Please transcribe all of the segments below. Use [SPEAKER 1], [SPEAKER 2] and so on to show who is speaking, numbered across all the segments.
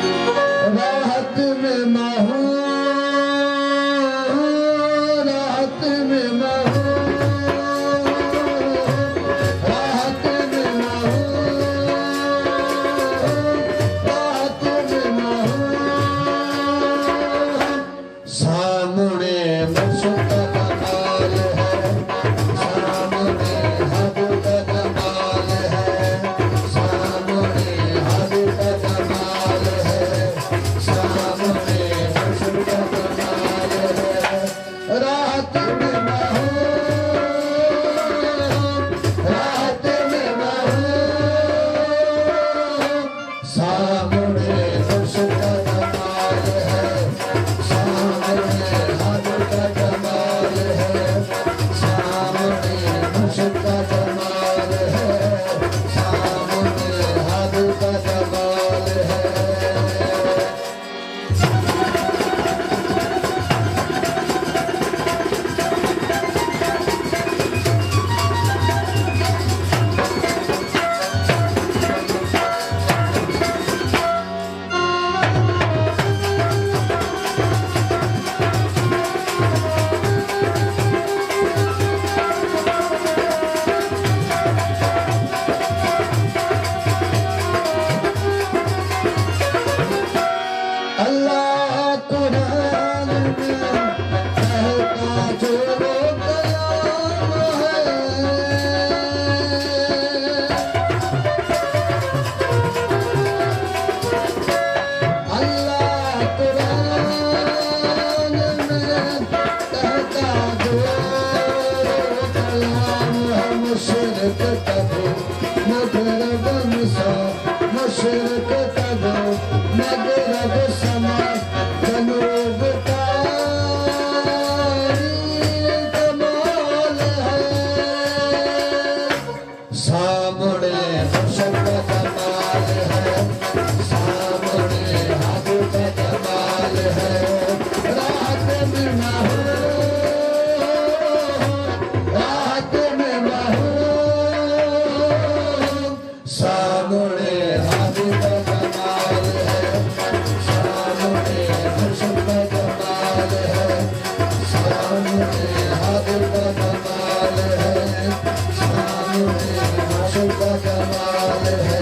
[SPEAKER 1] राहत में महू राहत में महू राहत में महू राहत में महू सामने मुश्क कमाल है सामने हद का कमाल है सामने हद का कमाल है सामने मुश्क का कमाल है राहत में महू राहत में महू सामने मुश्क का कमाल है सामने हद का कमाल है सामने मुश्क का कमाल है सामने हद का कमाल है अल्लाह कुरान में कहता जो कलाम है अल्लाह कुरान में कहता जो कलाम है मुशरिक कबो मगरब मिसा मुशरिक कबो मगरब समा जनूब तारीख कमाल है सामने मुश्क का कमाल है सामने हद का कमाल है राहत में महू राहत में महू सामने हद का कमाल है सामने मुश्क का कमाल है सामने हद का कमाल है सामने मुश्क का कमाल है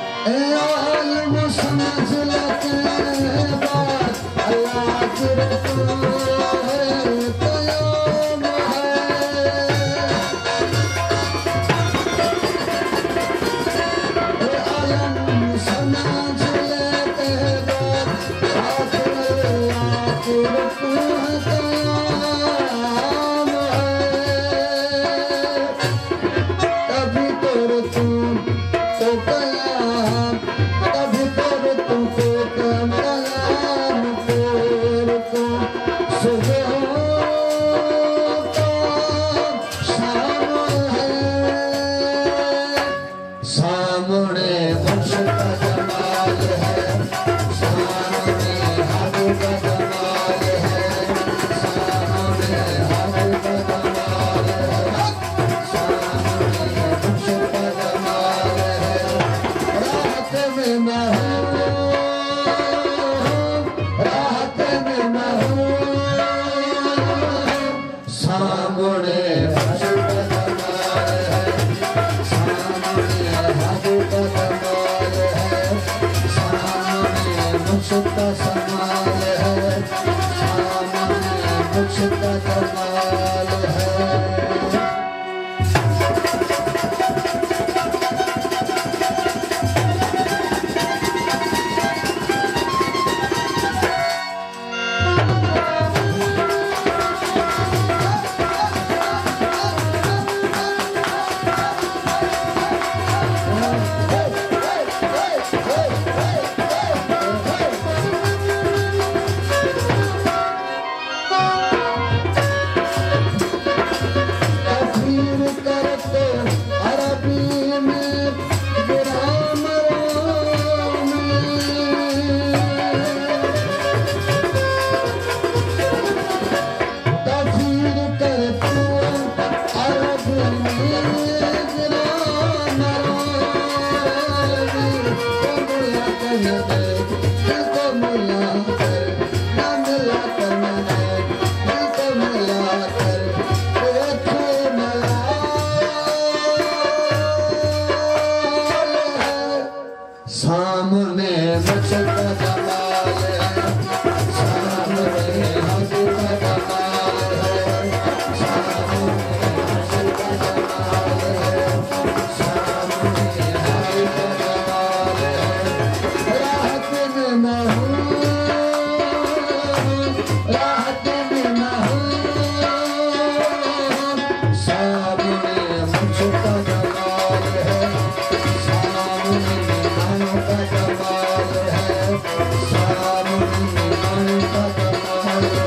[SPEAKER 1] आलम समझ लेते हैं बात अल्लाह की रसूल है कयाम है आलम समझ लेते हैं बात आखिर अल्लाह की रसूल है कयाम है कभी तो रसूल तो कयाम कभी पर तुमको कलाम फिर तुम सुबह का शाम है सामने मुश्क का कमाल है सामने हद का कमाल है सामने हद का कमाल है सामने मुश्क का कमाल है राहत में महू राहत में महू सामने मुश्क का कमाल है सामने हद का कमाल है सामने मुझको जमाल है, सामने मुझको जमाल है, सामने मुझको जमाल है, सामने मुझको जमाल है। राहत में मैं हूँ, राहत में मैं हूँ, सामने मुझको जमाल है, सामने का कमाल है, सामने मन का कमाल है।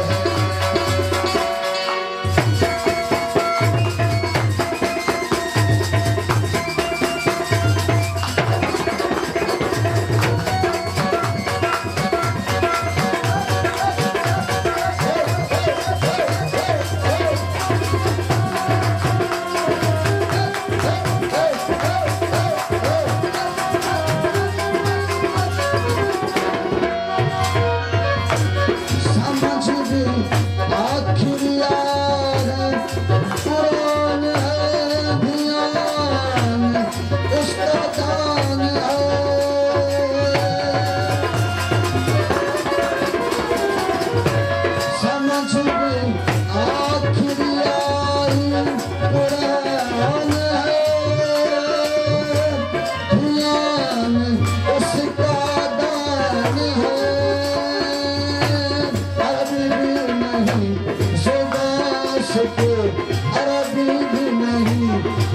[SPEAKER 1] अरबी भी नहीं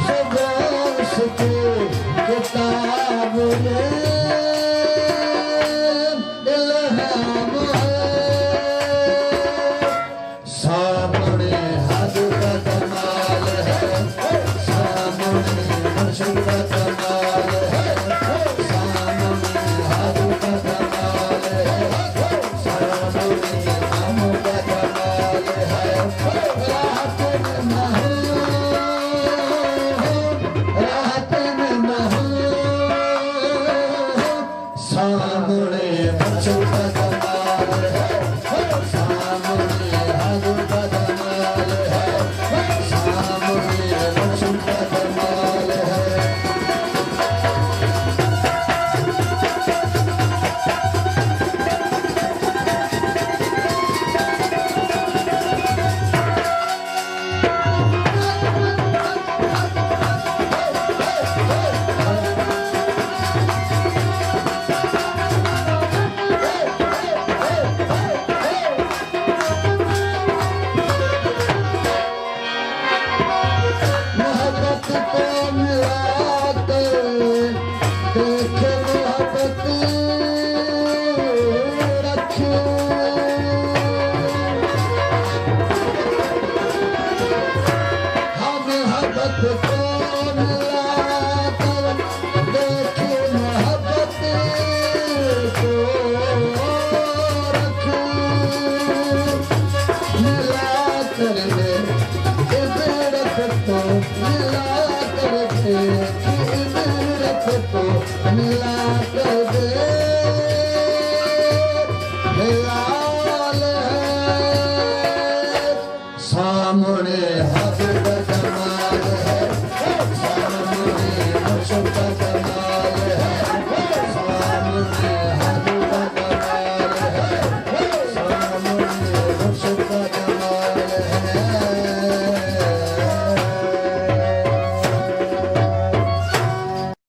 [SPEAKER 1] सुबास के किताब में इल्हाम है। सामने हद का कमाल है, सामने मुर्शिद का कमाल है, सामने हद का कमाल है, सामने हम का कमाल है। राहत में मैं हूँ, राहत में मैं हूँ, सामने मुर्शिद का कमाल है, सामने हद का कमाल है, सामने मुर्शिद का कमाल है। मोहब्बत को मिलाते देखे मोहब्बत रखे। हम मोहब्बत को मिलाकर देखे मोहब्बत को रखे। मिला कर दे इबरत तो मिला कर दे, इबरत तो मिला कर दे। हिलाल है सामने